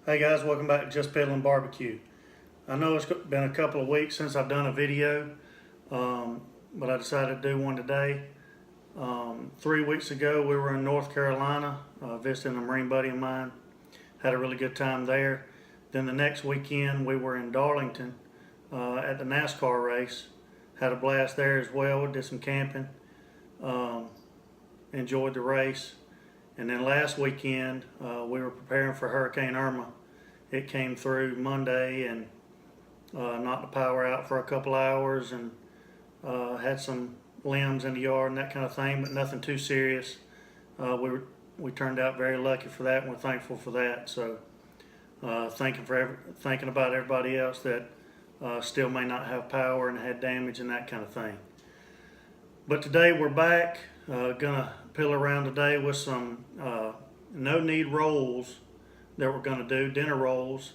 Hey guys, welcome back to Just Peddling Barbecue. I know it's been a couple of weeks since I've done a video, but I decided to do one today. 3 weeks ago we were in North Carolina visiting a Marine buddy of mine. Had a really good time there. Then the next weekend we were in Darlington at the NASCAR race. Had a blast there as well, did some camping, enjoyed the race. And then last weekend, we were preparing for Hurricane Irma. It came through Monday and knocked the power out for a couple hours and had some limbs in the yard and that kind of thing, but nothing too serious. We turned out very lucky for that, and we're thankful for that. So thinking about everybody else that still may not have power and had damage and that kind of thing. But today we're back, gonna pill around today with some no-knead rolls that we're gonna do, dinner rolls.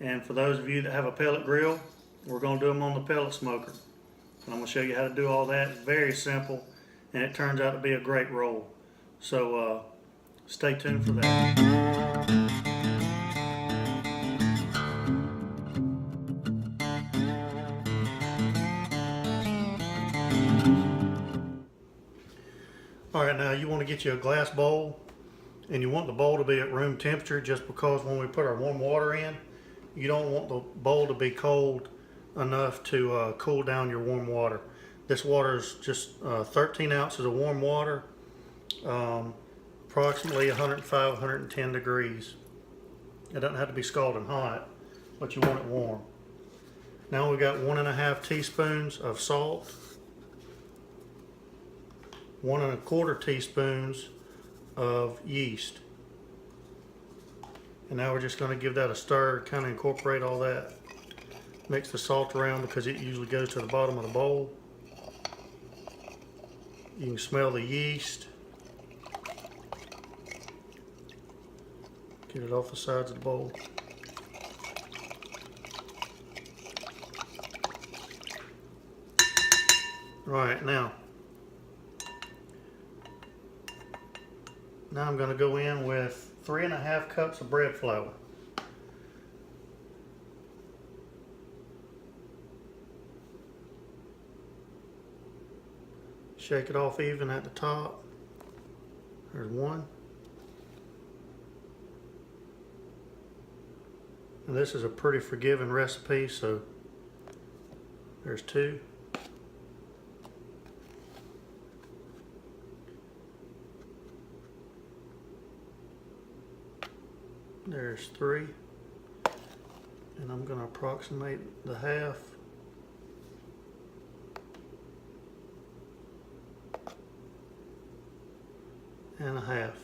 And for those of you that have a pellet grill, we're gonna do them on the pellet smoker. And I'm gonna show you how to do all that. It's very simple, and it turns out to be a great roll. So stay tuned for that. Alright, now you want to get you a glass bowl, and you want the bowl to be at room temperature, just because when we put our warm water in, you don't want the bowl to be cold enough to cool down your warm water. This water is just 13 ounces of warm water, approximately 105, 110 degrees. It doesn't have to be scalding hot, but you want it warm. Now we've got 1.5 teaspoons of salt, 1.25 teaspoons of yeast. And now we're just going to give that a stir, kind of incorporate all that. Mix the salt around because it usually goes to the bottom of the bowl. You can smell the yeast. Get it off the sides of the bowl. Right, now I'm going to go in with 3.5 cups of bread flour. Shake it off even at the top. There's one. And this is a pretty forgiving recipe, so there's two. There's three, and I'm going to approximate the half. And a half.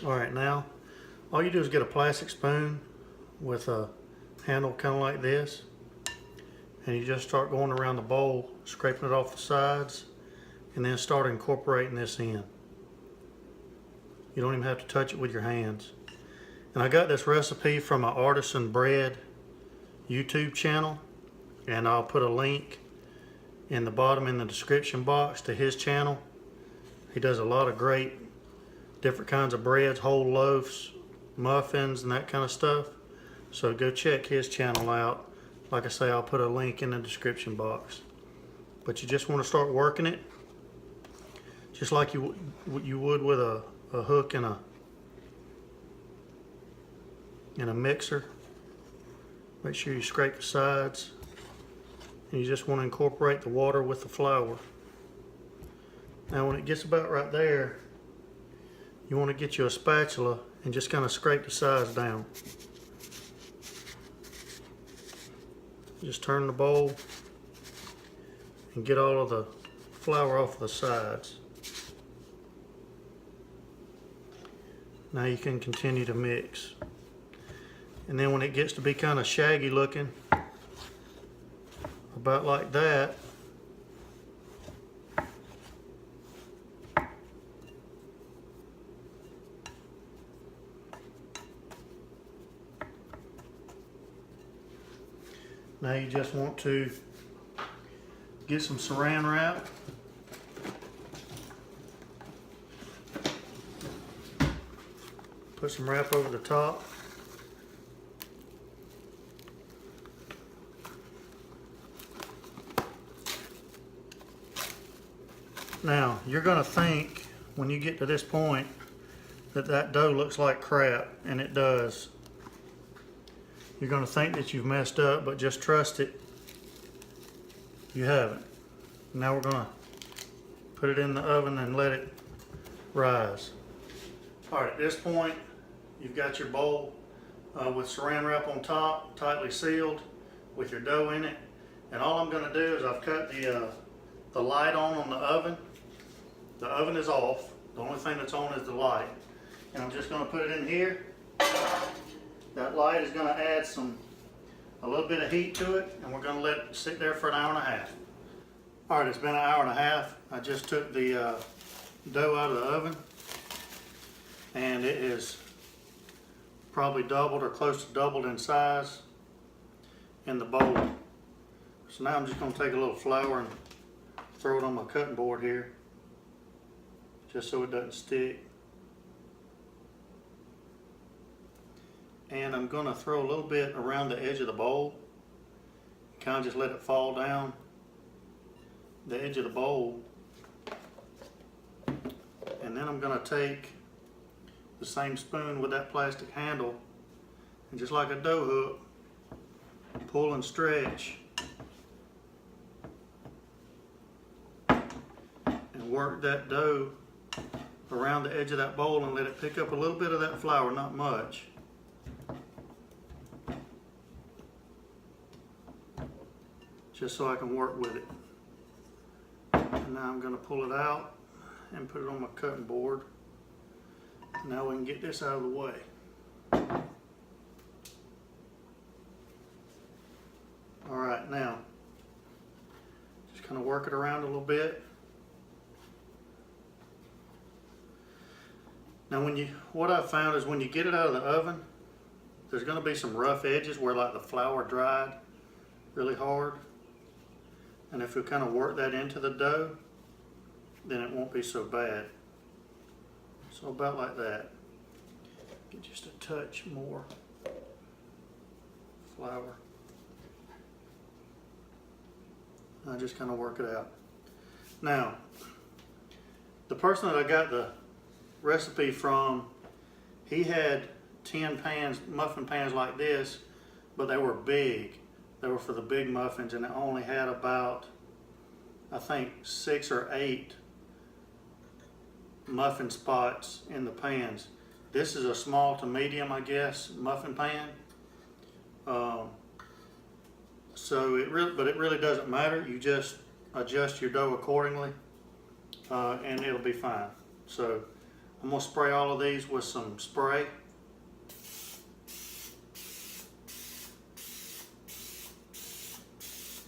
Alright, now all you do is get a plastic spoon with a handle kind of like this, and you just start going around the bowl, scraping it off the sides, and then start incorporating this in. You don't even have to touch it with your hands. And I got this recipe from an Artisan Bread YouTube channel, and I'll put a link in the bottom in the description box to his channel. He does a lot of great different kinds of breads, whole loaves, muffins, and that kind of stuff. So go check his channel out. Like I say, I'll put a link in the description box. But you just want to start working it just like you would with a hook and a mixer. Make sure you scrape the sides, and you just want to incorporate the water with the flour. Now when it gets about right there, you want to get you a spatula and just kind of scrape the sides down. Just turn the bowl and get all of the flour off the sides. Now you can continue to mix. And then when it gets to be kind of shaggy looking, about like that, now you just want to get some saran wrap. Put some wrap over the top. Now, you're gonna think when you get to this point that that dough looks like crap, and it does. You're gonna think that you've messed up, but just trust it. You haven't. Now we're gonna put it in the oven and let it rise. All right, at this point, you've got your bowl with saran wrap on top, tightly sealed, with your dough in it. And all I'm gonna do is I've cut the light on the oven. The oven is off. The only thing that's on is the light. And I'm just gonna put it in here. That light is gonna add a little bit of heat to it, and we're gonna let it sit there for an hour and a half. All right, it's been an hour and a half. I just took the dough out of the oven, and it is probably doubled or close to doubled in size in the bowl. So now I'm just gonna take a little flour and throw it on my cutting board here, just so it doesn't stick. And I'm gonna throw a little bit around the edge of the bowl. Kind of just let it fall down the edge of the bowl. And then I'm gonna take the same spoon with that plastic handle and just like a dough hook, pull and stretch and work that dough around the edge of that bowl and let it pick up a little bit of that flour, not much. Just so I can work with it. And now I'm going to pull it out and put it on my cutting board. Now we can get this out of the way. Alright, now just kind of work it around a little bit. Now what I've found is when you get it out of the oven, there's going to be some rough edges where like the flour dried really hard. And if you kind of work that into the dough, then it won't be so bad. So about like that. Get just a touch more flour. I just kind of work it out. Now, the person that I got the recipe from, he had 10 pans, muffin pans like this, but they were big. They were for the big muffins, and it only had about, I think, 6 or 8 muffin spots in the pans. This is a small to medium, I guess, muffin pan. So it really doesn't matter. You just adjust your dough accordingly, and it'll be fine. So I'm gonna spray all of these with some spray.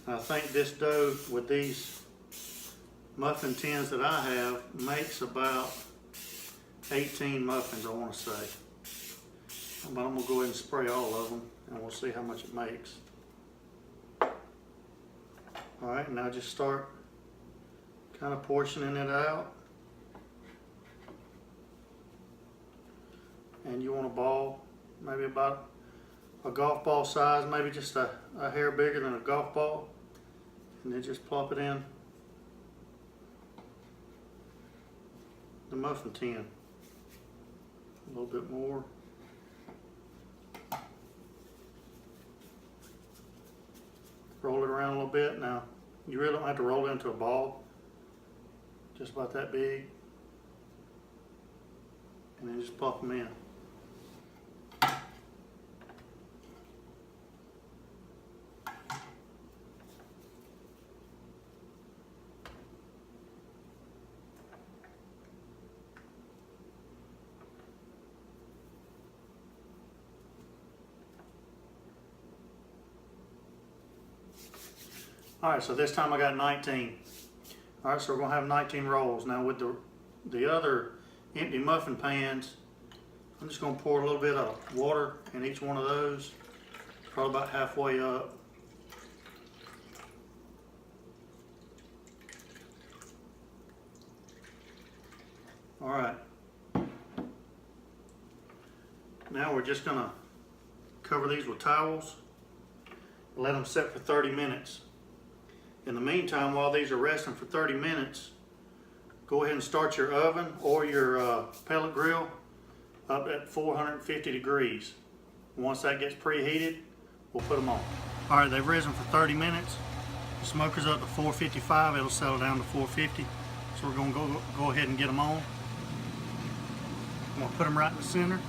I think this dough with these muffin tins that I have makes about 18 muffins, I want to say. But I'm going to go ahead and spray all of them, and we'll see how much it makes. Alright, now just start kind of portioning it out. And you want a ball, maybe about a golf ball size, maybe just a hair bigger than a golf ball. And then just plop it in the muffin tin. A little bit more. Roll it around a little bit. Now, you really don't have to roll it into a ball. Just about that big. And then just plop them in. Alright, so this time I got 19. Alright, so we're going to have 19 rolls. Now with the other empty muffin pans, I'm just going to pour a little bit of water in each one of those, probably about halfway up. Alright. Now we're just gonna cover these with towels, let them set for 30 minutes. In the meantime, while these are resting for 30 minutes, go ahead and start your oven or your pellet grill up at 450 degrees. Once that gets preheated, we'll put them on. All right, they've risen for 30 minutes. The smoker's up to 455. It'll settle down to 450. So we're gonna go ahead and get them on. I'm gonna put them right in the center.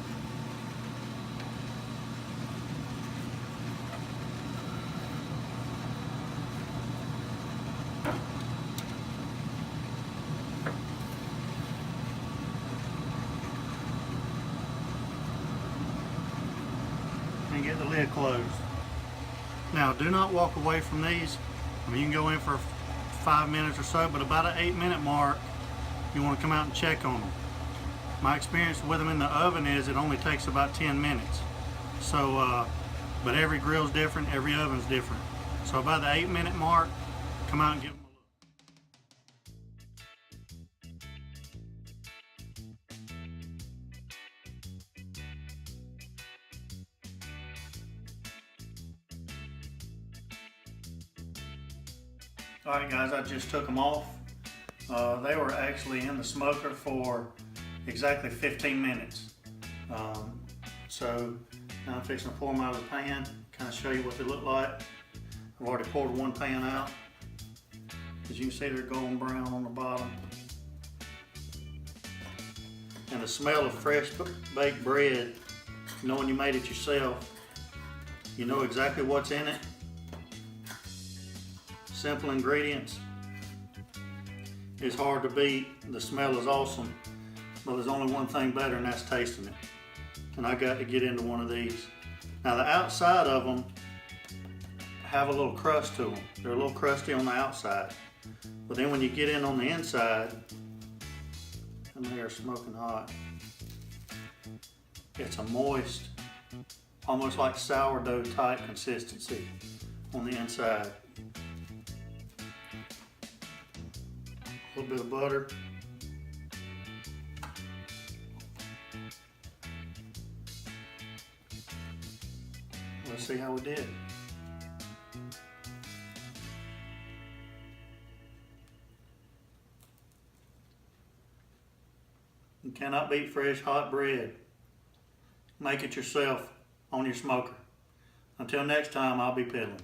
And get the lid closed. Now, do not walk away from these. I mean, you can go in for 5 minutes or so, but about an 8-minute mark, you want to come out and check on them. My experience with them in the oven is it only takes about 10 minutes. So, but every grill's different, every oven's different. So about the 8-minute mark, come out and give them a look. Alright guys, I just took them off. They were actually in the smoker for exactly 15 minutes. So now I'm fixing to pour them out of the pan, kind of show you what they look like. I've already poured one pan out. As you can see, they're golden brown on the bottom. And the smell of fresh baked bread, knowing you made it yourself, you know exactly what's in it. Simple ingredients. It's hard to beat. The smell is awesome, but there's only one thing better, and that's tasting it. And I got to get into one of these. Now the outside of them have a little crust to them. They're a little crusty on the outside, but then when you get in on the inside, and they are smoking hot, it's a moist, almost like sourdough type consistency on the inside. A little bit of butter. Let's see how we did. You cannot beat fresh hot bread. Make it yourself on your smoker. Until next time, I'll be peeling.